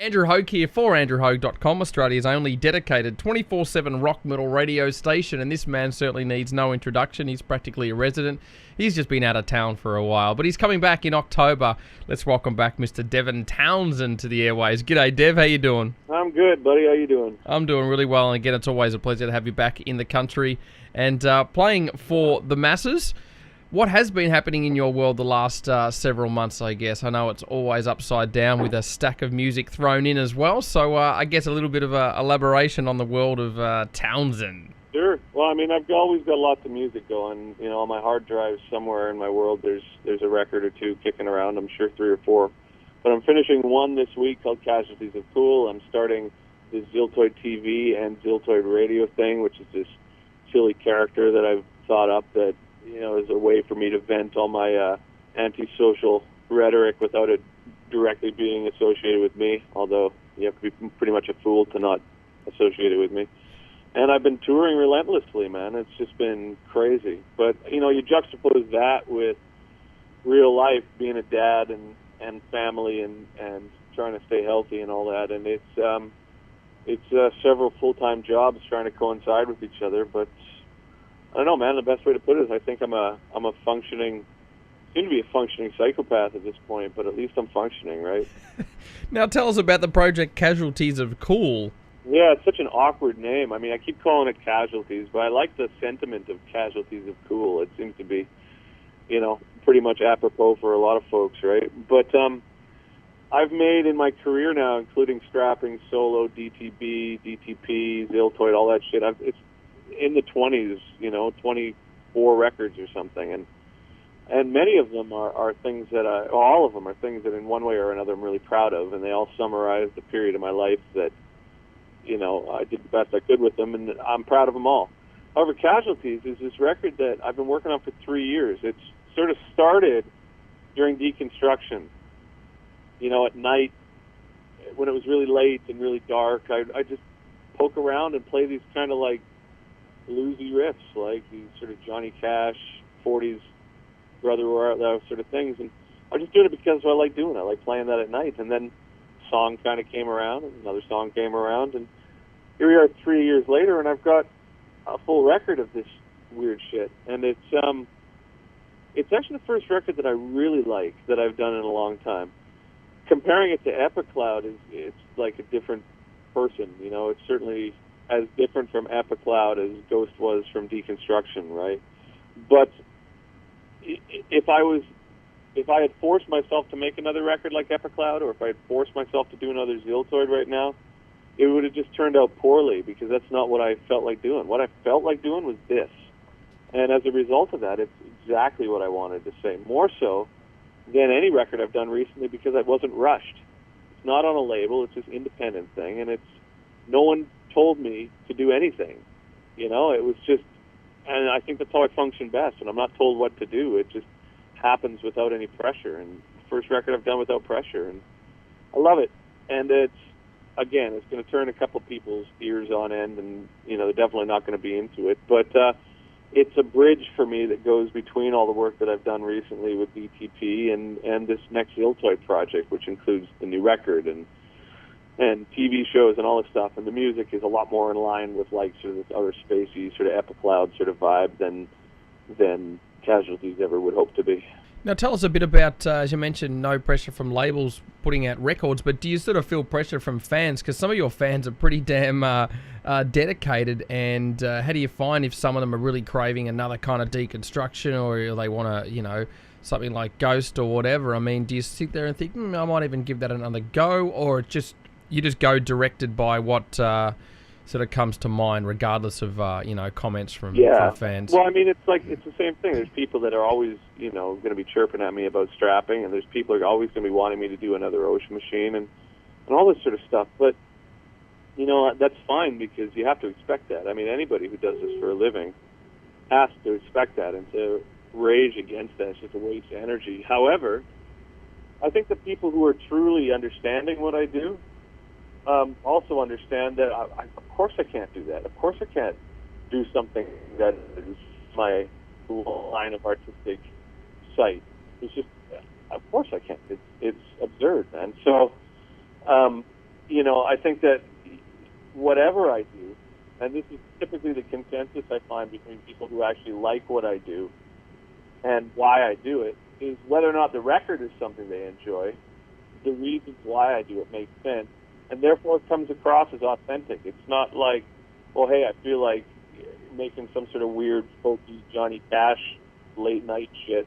Andrew Haug here for AndrewHaug.com, Australia's only dedicated 24/7 rock metal radio station, and this man certainly needs no introduction. He's practically a resident. He's just been out of town for a while, but he's coming back in October. Let's welcome back Mr. DEVIN Townsend to the airways. G'day, Dev. How you doing? I'm good, buddy. How you doing? I'm doing really well, and again, it's always a pleasure to have you back in the country and playing for the masses. What has been happening in your world the last several months, I guess? I know it's always upside down with a stack of music thrown in as well, so I guess a little bit of elaboration on the world of Townsend. Sure. Well, I mean, I've always got lots of music going. You know, on my hard drive somewhere in my world, there's a record or two kicking around. I'm sure 3 or 4. But I'm finishing one this week called Casualties of Cool. I'm starting this Ziltoid TV and Ziltoid radio thing, which is this silly character that I've thought up that, you know, is a way for me to vent all my antisocial rhetoric without it directly being associated with me, although you have to be pretty much a fool to not associate it with me. And I've been touring relentlessly, man. It's just been crazy. But, you know, you juxtapose that with real life, being a dad and family and trying to stay healthy and all that, and it's several full-time jobs trying to coincide with each other, but I don't know, man. The best way to put it is I think I'm a functioning, seem to be a functioning psychopath at this point, but at least I'm functioning, right? Now tell us about the project Casualties of Cool. Yeah, it's such an awkward name. I mean, I keep calling it Casualties, but I like the sentiment of Casualties of Cool. It seems to be, you know, pretty much apropos for a lot of folks, right? But I've made in my career now, including strapping, solo, DTB, DTP, Ziltoid, all that shit, it's in the 20s, you know, 24 records or something, and many of them are things that all of them are things that in one way or another I'm really proud of, and they all summarize the period of my life that, you know, I did the best I could with them, and I'm proud of them all. However, Casualties is this record that I've been working on for 3 years. It's sort of started during deconstruction, you know, at night when it was really late and really dark. I just poke around and play these kind of like bluesy riffs, like these sort of Johnny Cash, 40s, Brother those sort of things. And I was just doing it because I like doing it. I like playing that at night. And then a song kind of came around, and another song came around, and here we are 3 years later, and I've got a full record of this weird shit. And it's actually the first record that I really like that I've done in a long time. Comparing it to Epicloud, it's like a different person. You know, it's certainly as different from Epicloud as Ghost was from Deconstruction, right? But if I had forced myself to make another record like Epicloud, or if I had forced myself to do another Ziltoid right now, it would have just turned out poorly, because that's not what I felt like doing. What I felt like doing was this. And as a result of that, it's exactly what I wanted to say, more so than any record I've done recently, because I wasn't rushed. It's not on a label, it's this independent thing, and no one told me to do anything. You know, it was just, and I think that's how I function best, when I'm not told what to do. It just happens without any pressure, and first record I've done without pressure, and I love it. And it's going to turn a couple people's ears on end, and, you know, they're definitely not going to be into it, but it's a bridge for me that goes between all the work that I've done recently with DTP and this next Ziltoid project, which includes the new record and TV shows and all this stuff. And the music is a lot more in line with like sort of this other spacey sort of Epicloud sort of vibe than Casualties ever would hope to be. Now tell us a bit about, as you mentioned, no pressure from labels putting out records, but do you sort of feel pressure from fans? Because some of your fans are pretty damn dedicated, and how do you find if some of them are really craving another kind of deconstruction, or they want to, you know, something like Ghost or whatever? I mean, do you sit there and think, I might even give that another go, or you just go directed by what sort of comes to mind, regardless of comments from fans? Well, I mean, it's the same thing. There's people that are always, you know, going to be chirping at me about strapping, and there's people that are always going to be wanting me to do another Ocean Machine and all this sort of stuff. But, you know, that's fine, because you have to expect that. I mean, anybody who does this for a living has to expect that, and to rage against that is just a waste of energy. However, I think the people who are truly understanding what I do also understand that, of course I can't do that. Of course I can't do something that is my line of artistic sight. It's just, of course I can't. It's absurd, man. So I think that whatever I do, and this is typically the consensus I find between people who actually like what I do and why I do it, is whether or not the record is something they enjoy, the reasons why I do it make sense, and therefore it comes across as authentic. It's not like, well, hey, I feel like making some sort of weird, folky Johnny Cash late night shit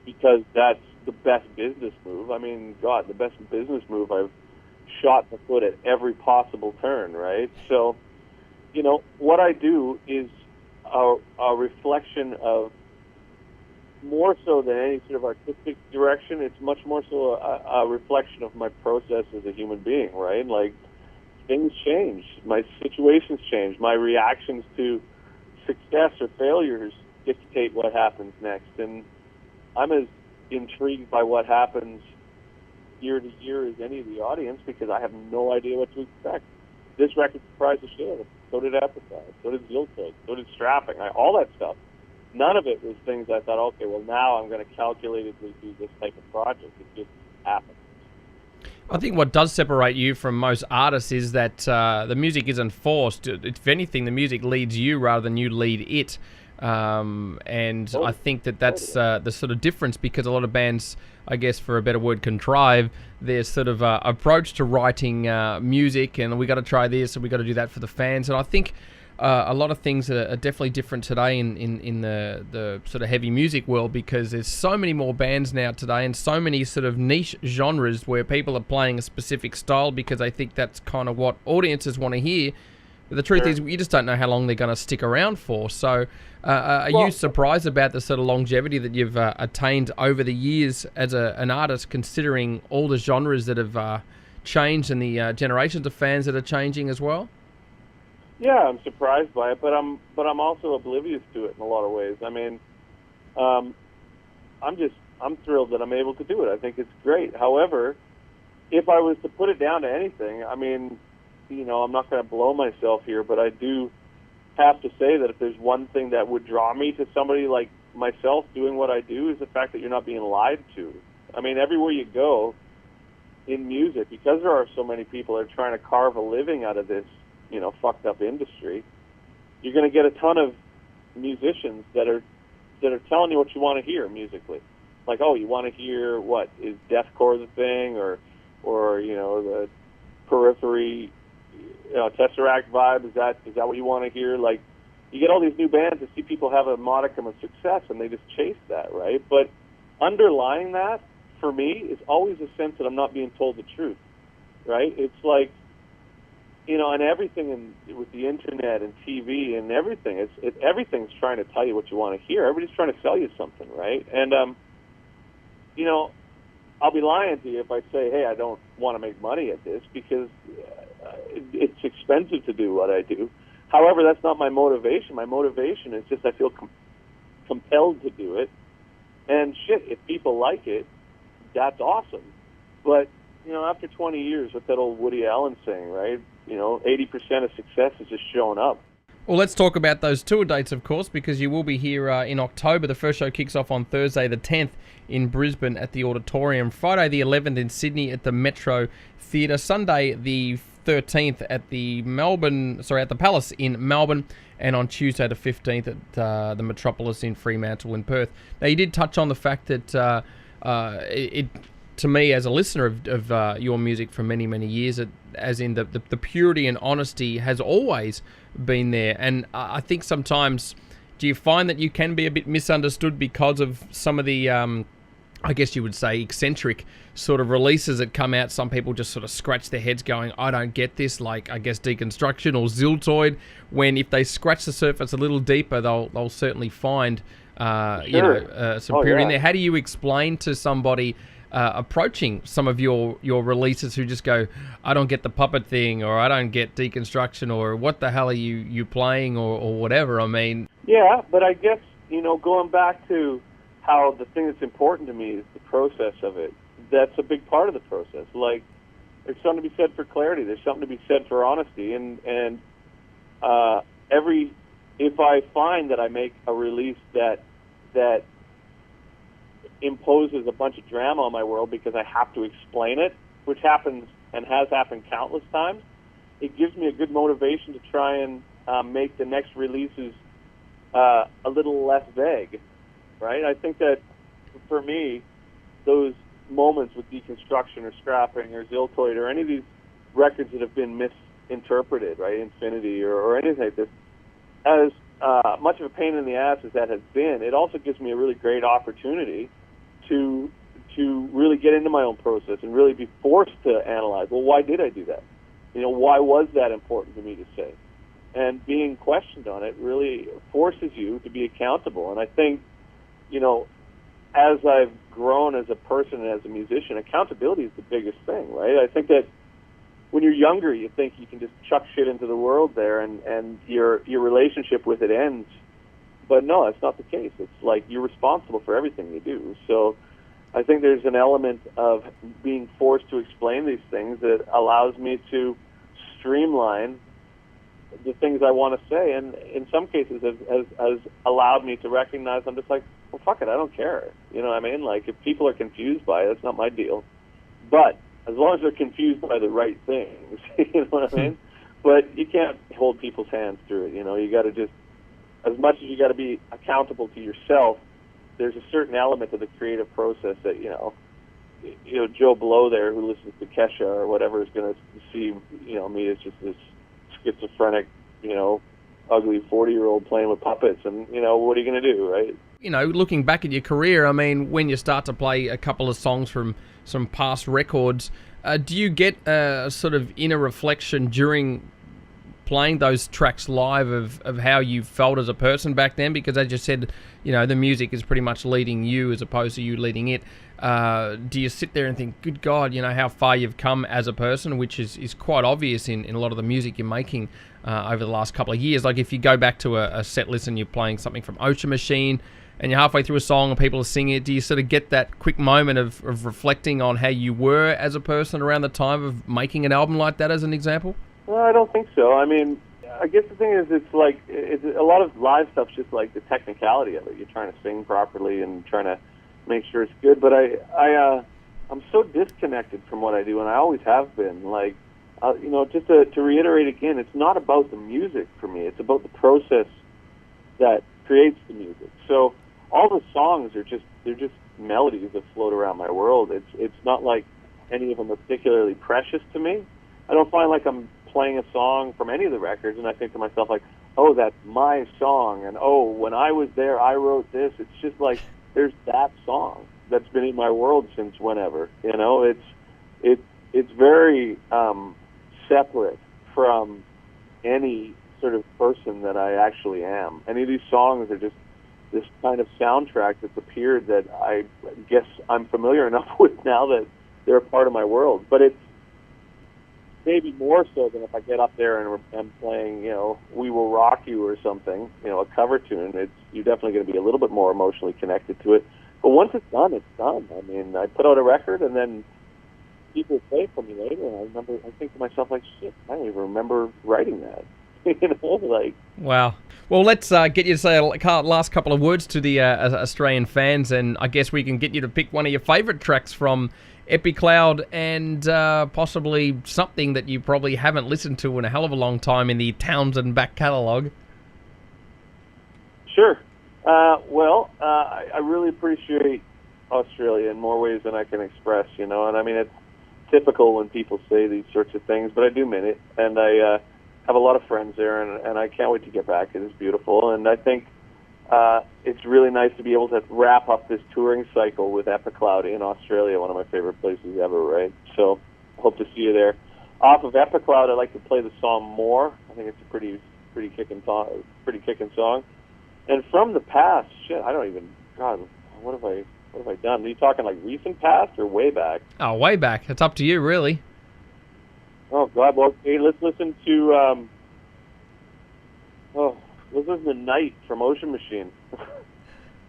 because that's the best business move. I mean, God, the best business move, I've shot the foot at every possible turn, right? So, what I do is a reflection of, more so than any sort of artistic direction, it's much more so a reflection of my process as a human being, right? Like, things change, my situations change, my reactions to success or failures dictate what happens next, and I'm as intrigued by what happens year to year as any of the audience, because I have no idea what to expect. This record surprised the shit out of me. So did Appetite, so did Ziltoid, so did Strapping, all that stuff. None of it was things I thought, okay, well, now I'm going to calculatedly do this type of project. It just happened. I think what does separate you from most artists is that the music isn't forced. If anything, the music leads you rather than you lead it. And I think that's the sort of difference, because a lot of bands, I guess for a better word, contrive their sort of approach to writing music, and we got to try this and we got to do that for the fans. And I think a lot of things are definitely different today in the sort of heavy music world, because there's so many more bands now today and so many sort of niche genres where people are playing a specific style because they think that's kind of what audiences want to hear. But the truth is, you just don't know how long they're going to stick around for. So are you surprised about the sort of longevity that you've attained over the years as an artist, considering all the genres that have changed and the generations of fans that are changing as well? Yeah, I'm surprised by it, but I'm also oblivious to it in a lot of ways. I mean, I'm thrilled that I'm able to do it. I think it's great. However, if I was to put it down to anything, I mean, I'm not going to blow myself here, but I do have to say that if there's one thing that would draw me to somebody like myself doing what I do, is the fact that you're not being lied to. I mean, everywhere you go in music, because there are so many people that are trying to carve a living out of this, fucked up industry, you're going to get a ton of musicians that are telling you what you want to hear musically. Like, oh, you want to hear what is deathcore the thing, or the Periphery, Tesseract vibe? Is that what you want to hear? Like, you get all these new bands that see people have a modicum of success, and they just chase that, right? But underlying that, for me, is always a sense that I'm not being told the truth, right? It's like, and everything with the internet and TV and everything, everything's trying to tell you what you want to hear. Everybody's trying to sell you something, right? And, I'll be lying to you if I say, hey, I don't want to make money at this, because it's expensive to do what I do. However, that's not my motivation. My motivation is just I feel compelled to do it. And shit, if people like it, that's awesome. But, after 20 years, with that old Woody Allen saying, right, 80% of success is just showing up. Well, let's talk about those tour dates, of course, because you will be here in October. The first show kicks off on Thursday the 10th in Brisbane at the Auditorium, Friday the 11th in Sydney at the Metro Theatre, Sunday the 13th at the Palace in Melbourne, and on Tuesday the 15th at the Metropolis in Fremantle in Perth. Now, you did touch on the fact that to me, as a listener of your music for many, many years, as in the purity and honesty has always been there. And I think sometimes, do you find that you can be a bit misunderstood because of some of the, I guess you would say, eccentric sort of releases that come out? Some people just sort of scratch their heads going, I don't get this, like, I guess, Deconstruction or Ziltoid, when if they scratch the surface a little deeper, they'll certainly find, some purity in there. How do you explain to somebody approaching some of your releases who just go, I don't get the puppet thing, or I don't get Deconstruction, or what the hell are you playing, or whatever? I mean, yeah, but I guess, going back to how the thing that's important to me is the process of it. That's a big part of the process. Like, there's something to be said for clarity. There's something to be said for honesty. And if I find that I make a release that imposes a bunch of drama on my world because I have to explain it, which happens and has happened countless times, it gives me a good motivation to try and make the next releases a little less vague, right? I think that for me, those moments with Deconstruction or Scrapping or Ziltoid or any of these records that have been misinterpreted, right, Infinity or anything like this, as much of a pain in the ass as that has been, it also gives me a really great opportunity to really get into my own process and really be forced to analyze, well, why did I do that? Why was that important to me to say? And being questioned on it really forces you to be accountable. And I think, as I've grown as a person and as a musician, accountability is the biggest thing, right? I think that when you're younger, you think you can just chuck shit into the world there and your relationship with it ends. But no, that's not the case. It's like you're responsible for everything you do. So I think there's an element of being forced to explain these things that allows me to streamline the things I want to say, and in some cases has allowed me to recognize I'm just like, well, fuck it, I don't care. You know what I mean? Like, if people are confused by it, that's not my deal. But as long as they're confused by the right things, you know what I mean? But you can't hold people's hands through it. You got to just, as much as you got to be accountable to yourself, there's a certain element of the creative process that, Joe Blow there, who listens to Kesha or whatever, is going to see, me as just this schizophrenic, ugly 40-year-old playing with puppets, and, what are you going to do, right? Looking back at your career, I mean, when you start to play a couple of songs from some past records, do you get a sort of inner reflection during playing those tracks live of how you felt as a person back then? Because as you said, the music is pretty much leading you as opposed to you leading it. Do you sit there and think, good God, how far you've come as a person, which is quite obvious in a lot of the music you're making over the last couple of years? Like if you go back to a set list and you're playing something from Ocean Machine and you're halfway through a song and people are singing it, do you sort of get that quick moment of reflecting on how you were as a person around the time of making an album like that, as an example? Well, I don't think so. I mean, I guess the thing is, it's a lot of live stuff's just like the technicality of it. You're trying to sing properly and trying to make sure it's good. But I'm so disconnected from what I do, and I always have been. Like, just to reiterate again, it's not about the music for me. It's about the process that creates the music. So all the songs they're just melodies that float around my world. It's not like any of them are particularly precious to me. I don't find like I'm playing a song from any of the records and I think to myself like, oh, that's my song, and oh, when I was there I wrote this. It's just like there's that song that's been in my world since whenever. It's very separate from any sort of person that I actually am. Any of these songs are just this kind of soundtrack that's appeared that I guess I'm familiar enough with now that they're a part of my world. But it's maybe more so than if I get up there and I'm playing, We Will Rock You or something, a cover tune. You're definitely going to be a little bit more emotionally connected to it. But once it's done, it's done. I mean, I put out a record and then people play for me later, and I think to myself like, shit, I don't even remember writing that. Wow. Well, let's get you to say a last couple of words to the Australian fans, and I guess we can get you to pick one of your favourite tracks from Epicloud and possibly something that you probably haven't listened to in a hell of a long time in the Townsend back catalogue. Sure. I really appreciate Australia in more ways than I can express, and I mean, it's typical when people say these sorts of things, but I do mean it, and I have a lot of friends there, and I can't wait to get back. It is beautiful, and I think it's really nice to be able to wrap up this touring cycle with Epicloud in Australia, one of my favorite places ever, right? So I hope to see you there. Off of Epicloud, I'd like to play the song More. I think it's a pretty kicking song. And from the past, shit, I don't even, God, what have I done? Are you talking like recent past or way back? Oh, way back. It's up to you, really. Oh, God. Well, hey, let's listen to, let's listen to Night from Ocean Machine.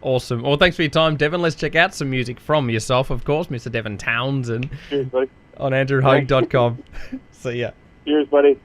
Awesome. Well, thanks for your time, Devin. Let's check out some music from yourself, of course, Mr. Devin Townsend. Cheers, buddy. On andrewhaug.com. See ya. Cheers, buddy.